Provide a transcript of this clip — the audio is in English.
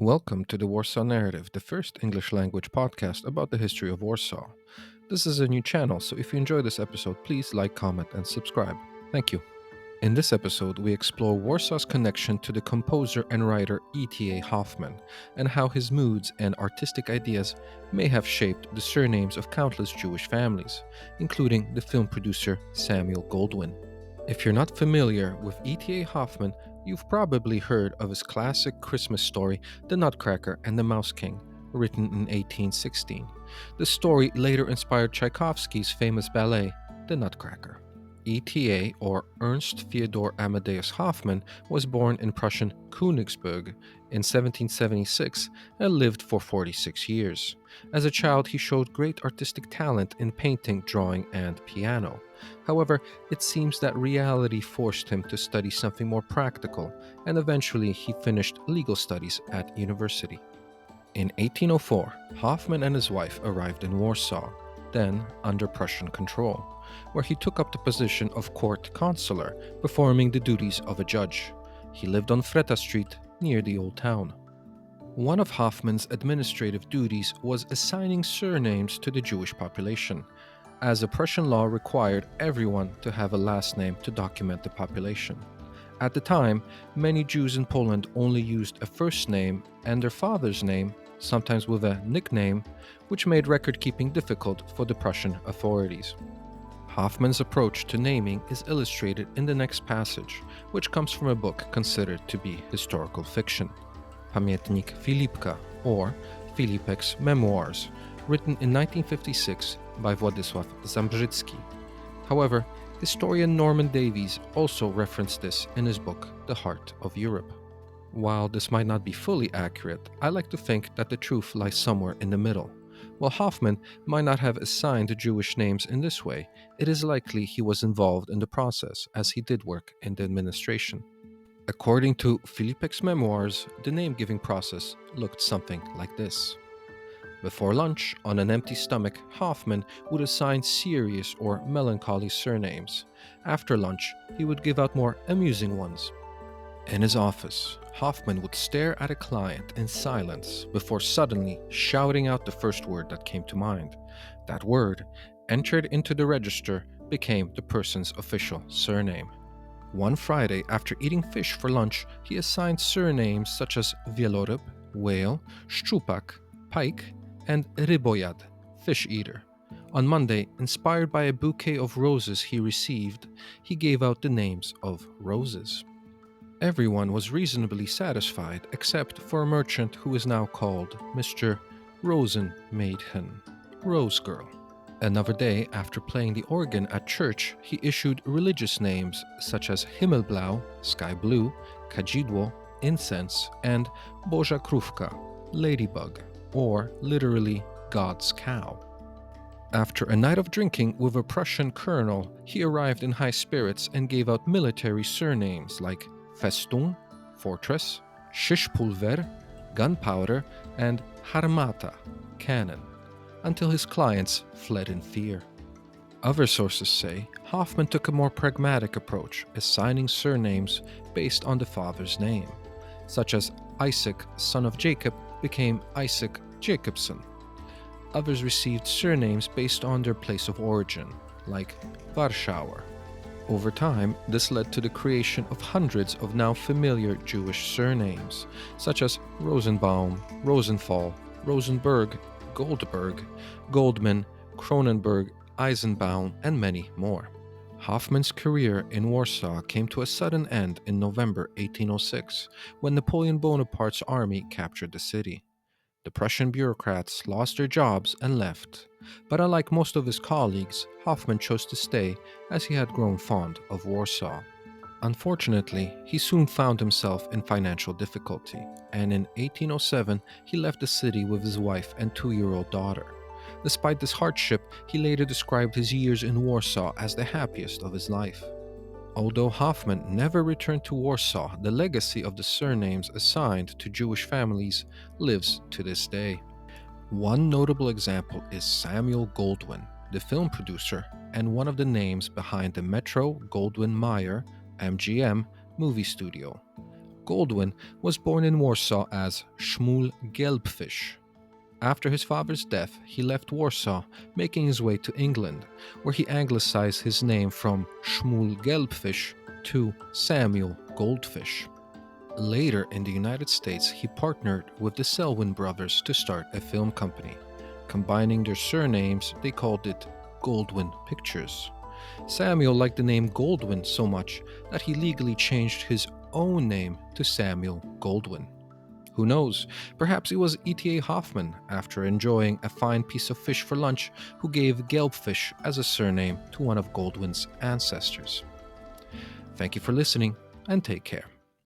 Welcome to the Warsaw Narrative, the first English language podcast about the history of Warsaw. This is a new channel, so if you enjoy this episode, please like, comment, and subscribe. Thank you. In this episode, we explore Warsaw's connection to the composer and writer E.T.A. Hoffmann, and how his moods and artistic ideas may have shaped the surnames of countless Jewish families, including the film producer Samuel Goldwyn. If you're not familiar with E.T.A. Hoffmann, you've probably heard of his classic Christmas story, The Nutcracker and the Mouse King, written in 1816. The story later inspired Tchaikovsky's famous ballet, The Nutcracker. E.T.A., or Ernst Theodor Amadeus Hoffmann, was born in Prussian Königsberg in 1776 and lived for 46 years. As a child, he showed great artistic talent in painting, drawing, and piano. However, it seems that reality forced him to study something more practical, and eventually he finished legal studies at university. In 1804, Hoffmann and his wife arrived in Warsaw, then under Prussian control, where he took up the position of court consular, performing the duties of a judge. He lived on Freta Street, near the Old Town. One of Hoffmann's administrative duties was assigning surnames to the Jewish population, as a Prussian law required everyone to have a last name to document the population. At the time, many Jews in Poland only used a first name and their father's name, sometimes with a nickname, which made record-keeping difficult for the Prussian authorities. Hoffmann's approach to naming is illustrated in the next passage, which comes from a book considered to be historical fiction, Pamiętnik Filipka, or Filipek's Memoirs, written in 1956 by Władysław Zambrzycki. However, historian Norman Davies also referenced this in his book, The Heart of Europe. While this might not be fully accurate, I like to think that the truth lies somewhere in the middle. While Hoffmann might not have assigned Jewish names in this way, it is likely he was involved in the process, as he did work in the administration. According to Filipek's memoirs, the name-giving process looked something like this. Before lunch, on an empty stomach, Hoffmann would assign serious or melancholy surnames. After lunch, he would give out more amusing ones. In his office, Hoffmann would stare at a client in silence before suddenly shouting out the first word that came to mind. That word, entered into the register, became the person's official surname. One Friday, after eating fish for lunch, he assigned surnames such as Wieloryb, whale, Szczupak, pike, and Rybojad, fish eater. On Monday, inspired by a bouquet of roses he received, he gave out the names of roses. Everyone was reasonably satisfied except for a merchant who is now called Mr. Rosenmädchen, Rose Girl. Another day, after playing the organ at church, he issued religious names such as Himmelblau, Sky Blue, Kadzidło, Incense, and Boża Krówka, Ladybug, or literally God's Cow. After a night of drinking with a Prussian colonel, he arrived in high spirits and gave out military surnames like Festung, Fortress, Szyszpulver, Gunpowder, and Harmata, Cannon, until his clients fled in fear. Other sources say Hoffmann took a more pragmatic approach, assigning surnames based on the father's name, such as Isaac, son of Jacob, became Isaac Jacobson. Others received surnames based on their place of origin, like Warschauer. Over time, this led to the creation of hundreds of now familiar Jewish surnames, such as Rosenbaum, Rosenthal, Rosenberg, Goldberg, Goldman, Cronenberg, Eisenbaum, and many more. Hoffmann's career in Warsaw came to a sudden end in November 1806, when Napoleon Bonaparte's army captured the city. The Prussian bureaucrats lost their jobs and left, but unlike most of his colleagues, Hoffmann chose to stay as he had grown fond of Warsaw. Unfortunately, he soon found himself in financial difficulty, and in 1807 he left the city with his wife and 2-year-old daughter. Despite this hardship, he later described his years in Warsaw as the happiest of his life. Although Hoffmann never returned to Warsaw, the legacy of the surnames assigned to Jewish families lives to this day. One notable example is Samuel Goldwyn, the film producer and one of the names behind the Metro-Goldwyn-Mayer (MGM) movie studio. Goldwyn was born in Warsaw as Shmuel Gelbfish. After his father's death, he left Warsaw, making his way to England, where he anglicized his name from Shmuel Gelbfish to Samuel Goldfish. Later in the United States, he partnered with the Selwyn brothers to start a film company. Combining their surnames, they called it Goldwyn Pictures. Samuel liked the name Goldwyn so much that he legally changed his own name to Samuel Goldwyn. Who knows, perhaps it was E.T.A. Hoffmann, after enjoying a fine piece of fish for lunch, who gave Gelbfish as a surname to one of Goldwyn's ancestors. Thank you for listening, and take care.